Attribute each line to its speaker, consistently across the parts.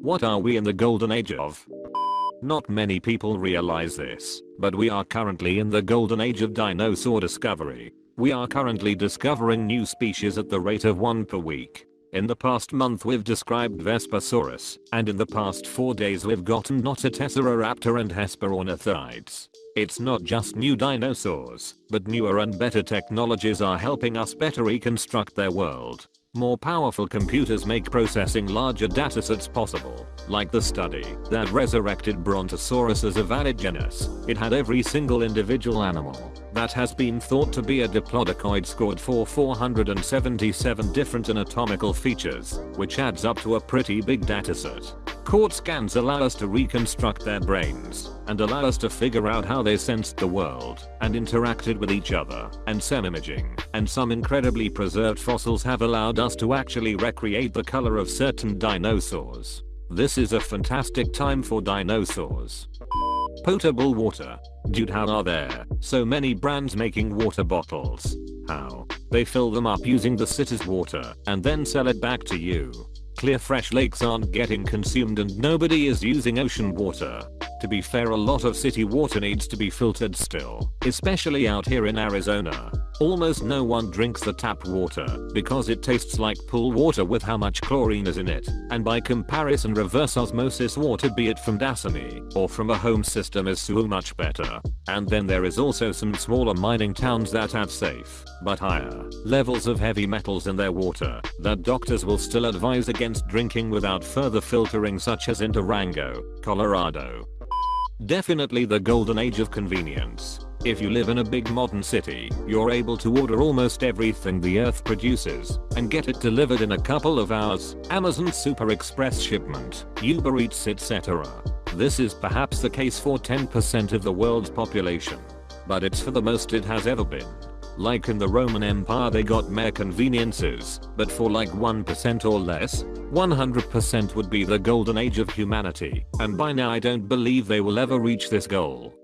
Speaker 1: What are we in the golden age of? Not many people realize this, but we are currently in the golden age of dinosaur discovery. We are currently discovering new species at the rate of one per week. In the past month we've described Vespasaurus, and in the past 4 days we've gotten Nototeceroraptor and Hesperornithides. It's not just new dinosaurs, but newer and better technologies are helping us better reconstruct their world. More powerful computers make processing larger datasets possible, like the study that resurrected Brontosaurus as a valid genus. It had every single individual animal that has been thought to be a diplodocoid scored for 477 different anatomical features, which adds up to a pretty big dataset. CORT scans allow us to reconstruct their brains and allow us to figure out how they sensed the world and interacted with each other, and SEM imaging and some incredibly preserved fossils have allowed us to actually recreate the color of certain dinosaurs. This is a fantastic time for dinosaurs. Potable water. Dude, how are there so many brands making water bottles? How? They fill them up using the city's water and then sell it back to you. Clear fresh lakes aren't getting consumed and nobody is using ocean water. To be fair, a lot of city water needs to be filtered still, especially out here in Arizona. Almost no one drinks the tap water because it tastes like pool water with how much chlorine is in it, and by comparison reverse osmosis water, be it from Dasani or from a home system, is so much better. And then there is also some smaller mining towns that have safe but higher levels of heavy metals in their water that doctors will still advise against drinking without further filtering, such as in Durango, Colorado. Definitely the golden age of convenience. If you live in a big modern city, you're able to order almost everything the earth produces and get it delivered in a couple of hours. Amazon Super Express shipment, Uber Eats, etc. This is perhaps the case for 10% of the world's population, but it's for the most it has ever been. Like in the Roman Empire they got mere conveniences, but for like 1% or less, 100% would be the golden age of humanity, and by now I don't believe they will ever reach this goal.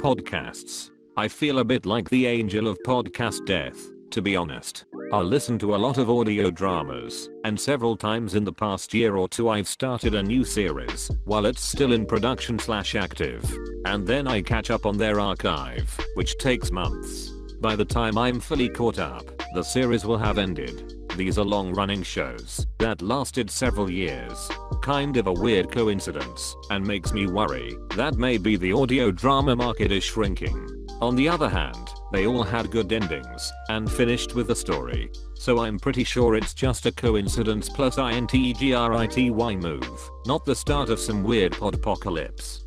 Speaker 1: Podcasts. I feel a bit like the angel of podcast death, to be honest. I listen to a lot of audio dramas, and several times in the past year or two I've started a new series while it's still in production / active, and then I catch up on their archive, which takes months. By the time I'm fully caught up, the series will have ended. These are long-running shows that lasted several years. Kind of a weird coincidence, and makes me worry that maybe the audio drama market is shrinking. On the other hand, they all had good endings and finished with a story. So I'm pretty sure it's just a coincidence plus INTGRITY move, not the start of some weird podpocalypse.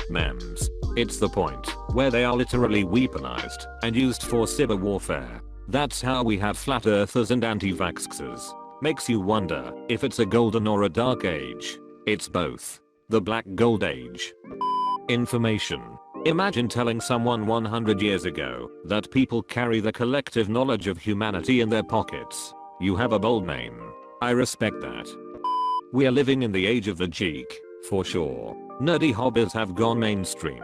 Speaker 1: Memes. It's the point where they are literally weaponized and used for cyber warfare. That's how we have flat earthers and anti-vaxxers. Makes you wonder if it's a golden or a dark age. It's both. The Black Gold Age. Information. Imagine telling someone 100 years ago that people carry the collective knowledge of humanity in their pockets. You have a bold name. I respect that. We are living in the age of the geek, for sure. Nerdy hobbies have gone mainstream.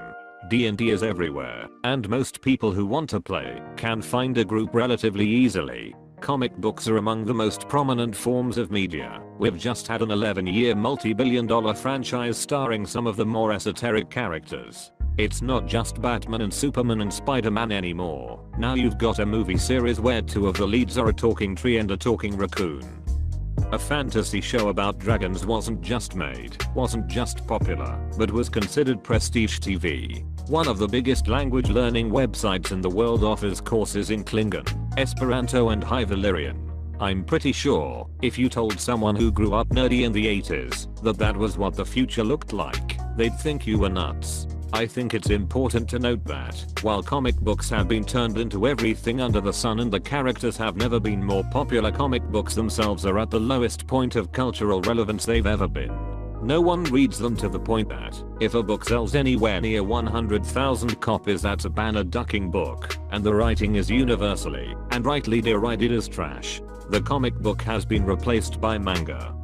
Speaker 1: D&D is everywhere, and most people who want to play can find a group relatively easily. Comic books are among the most prominent forms of media. We've just had an 11-year multi-billion-dollar franchise starring some of the more esoteric characters. It's not just Batman and Superman and Spider-Man anymore. Now you've got a movie series where 2 of the leads are a talking tree and a talking raccoon. A fantasy show about dragons wasn't just popular, but was considered prestige TV. One of the biggest language learning websites in the world offers courses in Klingon, Esperanto and High Valyrian. I'm pretty sure if you told someone who grew up nerdy in the 80s that was what the future looked like, they'd think you were nuts. I think it's important to note that while comic books have been turned into everything under the sun and the characters have never been more popular, comic books themselves are at the lowest point of cultural relevance they've ever been. No one reads them to the point that if a book sells anywhere near 100,000 copies, that's a banner-ducking book, and the writing is universally and rightly derided as trash. The comic book has been replaced by manga.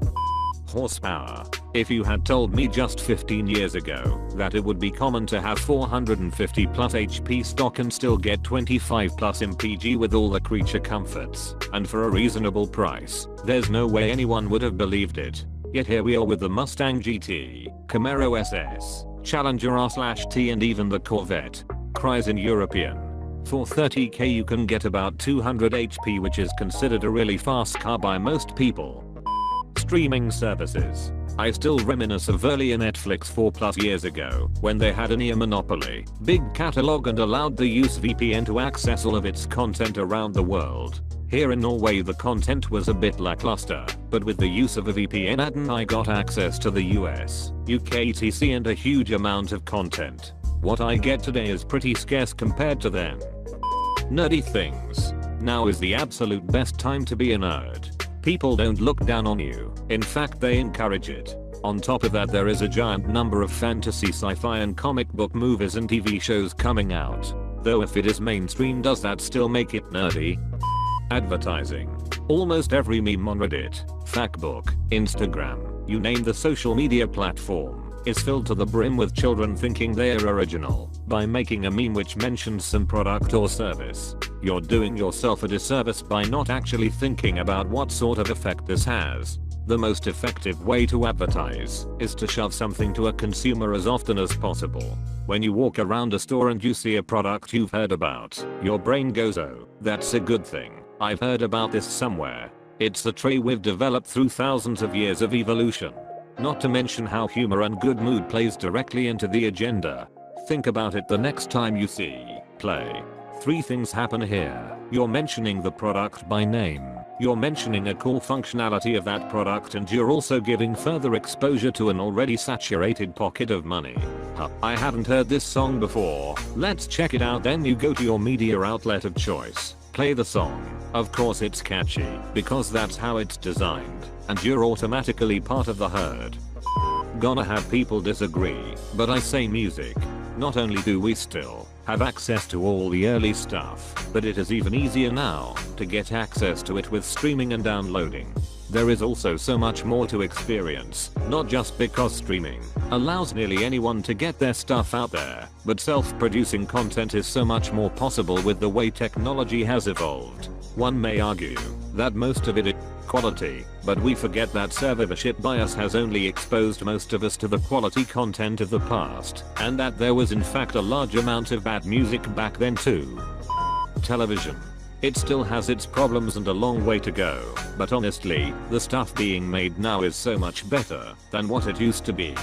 Speaker 1: Horsepower. If you had told me just 15 years ago that it would be common to have 450 plus HP stock and still get 25 plus MPG with all the creature comforts and for a reasonable price, there's no way anyone would have believed it. Yet here we are with the Mustang GT, Camaro SS, Challenger R/T and even the Corvette. Cries in European. For 30k you can get about 200 HP, which is considered a really fast car by most people. Streaming services. I still reminisce of earlier Netflix 4+ years ago when they had a near monopoly, big catalog and allowed the use VPN to access all of its content around the world. Here in Norway the content was a bit lackluster, but with the use of a VPN I got access to the US, UK etc and a huge amount of content. What I get today is pretty scarce compared to then. Nerdy things. Now is the absolute best time to be a nerd. People don't look down on you, in fact they encourage it. On top of that there is a giant number of fantasy, sci-fi and comic book movies and TV shows coming out. Though if it is mainstream, does that still make it nerdy? Advertising. Almost every meme on Reddit, Factbook, Instagram, you name the social media platform, is filled to the brim with children thinking they are original by making a meme which mentions some product or service. You're doing yourself a disservice by not actually thinking about what sort of effect this has. The most effective way to advertise is to shove something to a consumer as often as possible. When you walk around a store and you see a product you've heard about, your brain goes, oh, that's a good thing. I've heard about this somewhere. It's the trait we've developed through thousands of years of evolution. Not to mention how humor and good mood plays directly into the agenda. Think about it the next time you see play. 3 things happen here. You're mentioning the product by name. You're mentioning a core functionality of that product, and you're also giving further exposure to an already saturated pocket of money. Huh, I haven't heard this song before. Let's check it out. Then you go to your media outlet of choice. Play the song. Of course it's catchy, because that's how it's designed, and you're automatically part of the herd. Gonna have people disagree, but I say music. Not only do we still have access to all the early stuff, but it is even easier now to get access to it with streaming and downloading. There is also so much more to experience, not just because streaming allows nearly anyone to get their stuff out there, but self-producing content is so much more possible with the way technology has evolved. One may argue that most of it is quality, but we forget that censorship bias has only exposed most of us to the quality content of the past, and that there was in fact a large amount of bad music back then too. Television. It still has its problems and a long way to go, but honestly, the stuff being made now is so much better than what it used to be.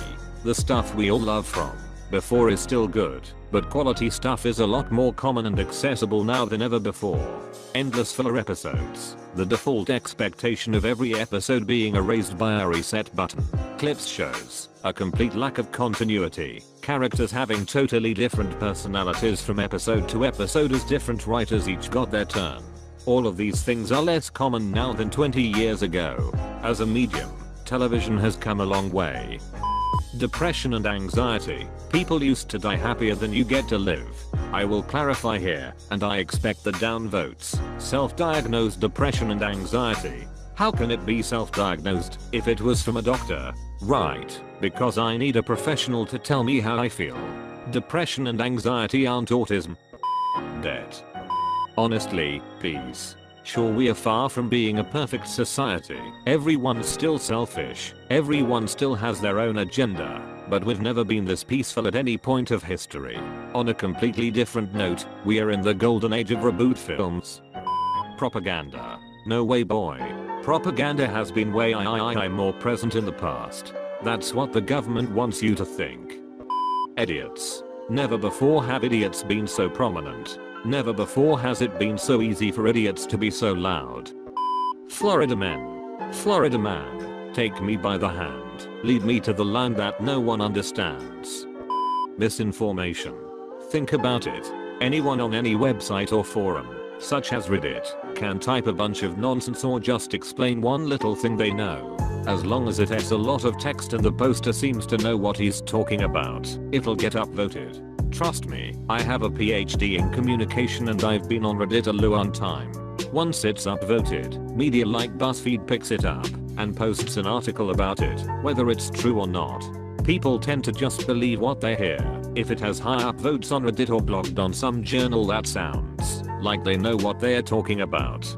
Speaker 1: The stuff we all love from before is still good, but quality stuff is a lot more common and accessible now than ever before. Endless filler episodes. The default expectation of every episode being erased by a reset button. Clips shows a complete lack of continuity. Characters having totally different personalities from episode to episode as different writers each got their turn. All of these things are less common now than 20 years ago. As a medium, television has come a long way. Depression and anxiety. People used to die happier than you get to live. I will clarify here, and I expect the downvotes. Self-diagnosed depression and anxiety. How can it be self-diagnosed if it was from a doctor? Right, because I need a professional to tell me how I feel. Depression and anxiety aren't autism. Debt. Honestly, please. Sure, we are far from being a perfect society. Everyone's still selfish. Everyone still has their own agenda. But we've never been this peaceful at any point of history. On a completely different note, we are in the golden age of reboot films. Propaganda. No way, boy. Propaganda has been way more present in the past. That's what the government wants you to think. Idiots. Never before have idiots been so prominent. Never before has it been so easy for idiots to be so loud. Florida men. Florida man. Take me by the hand. Lead me to the land that no one understands. Misinformation. Think about it. Anyone on any website or forum, such as Reddit, can type a bunch of nonsense or just explain one little thing they know. As long as it has a lot of text and the poster seems to know what he's talking about, it'll get upvoted. Trust me, I have a PhD in communication and I've been on Reddit a long time. Once it's upvoted, media like BuzzFeed picks it up and posts an article about it, whether it's true or not. People tend to just believe what they hear. If it has high upvotes on Reddit or blogged on some journal, that sounds like they know what they are talking about.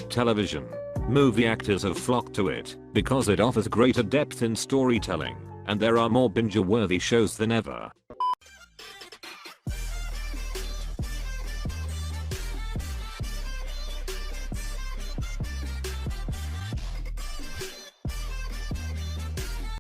Speaker 1: Television. Movie actors have flocked to it because it offers greater depth in storytelling, and there are more binge-worthy shows than ever.